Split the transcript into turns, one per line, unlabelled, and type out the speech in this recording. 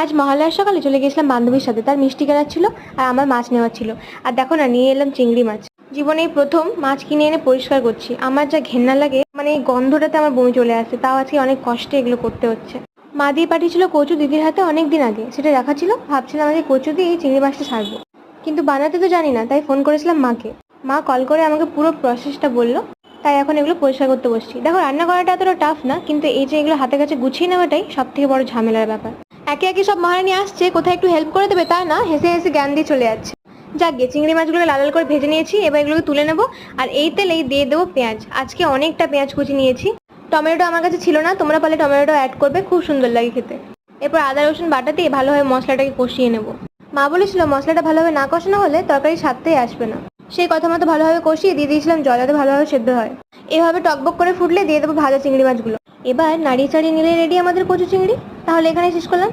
আজ মহালয়ার সকালে চলে গেছিলাম বান্ধবীর সাথে, তার মিষ্টি কেনার ছিল আর আমার মাছ নেওয়ার ছিল। আর দেখো না, নিয়ে এলাম চিংড়ি মাছ। জীবনে এই প্রথম মাছ কিনে এনে পরিষ্কার করছি। আমার যা ঘেন্না লাগে, মানে এই গন্ধটাতে আমার বমি চলে আসে। তাও আজকে অনেক কষ্টে এগুলো করতে হচ্ছে। মা দিয়ে পাঠিয়েছিল কচু দিদির হাতে অনেক দিন আগে, সেটা রাখা ছিল। ভাবছিলাম আজকে কচু দিয়ে এই চিংড়ি মাছটা ছাড়বো, কিন্তু বানাতে তো জানি না, তাই ফোন করেছিলাম মাকে। মা কল করে আমাকে পুরো প্রসেসটা বললো। তাই এখন এগুলো পরিষ্কার করতে বসছি। দেখো, রান্না করাটা এতটা টাফ না, কিন্তু এই যে এগুলো হাতে কাছে গুছিয়ে নেওয়াটাই সব থেকে বড় ঝামেলার ব্যাপার। একে একে সব মহারানী আসছে, কোথায় একটু হেল্প করে দেবে তা না, হেসে হেসে জ্ঞান দিয়ে চলে যাচ্ছে। যাক গে, চিংড়ি মাছগুলোকে লাল লাল করে ভেজে নিয়েছি, এবার এগুলোকে তুলে নেবো। আর এই তেলেই দিয়ে দেবো পেঁয়াজ। আজকে অনেকটা পেঁয়াজ কুচি নিয়েছি। টমেটো আমার কাছে ছিল না, তোমরা পারলে টমেটো অ্যাড করবে, খুব সুন্দর লাগে খেতে। এরপর আদা রসুন বাটা দিয়ে ভালোভাবে মশলাটাকে কষিয়ে নেবো। মা বলেছিল মশলাটা ভালোভাবে না কষানো হলে তরকারি স্বাদটাই আসবে না। সেই কথা মতো ভালোভাবে কষিয়ে দিয়ে দিয়েছিলাম জল, যাতে ভালোভাবে সেদ্ধ হয়। এভাবে টকবক করে ফুটলে দিয়ে দেবো ভাজা চিংড়ি মাছগুলো। এবার নাড়িয়ে চাড়িয়ে নিলে রেডি আমাদের কচু চিংড়ি। তাহলে এখানে শেষ করলাম।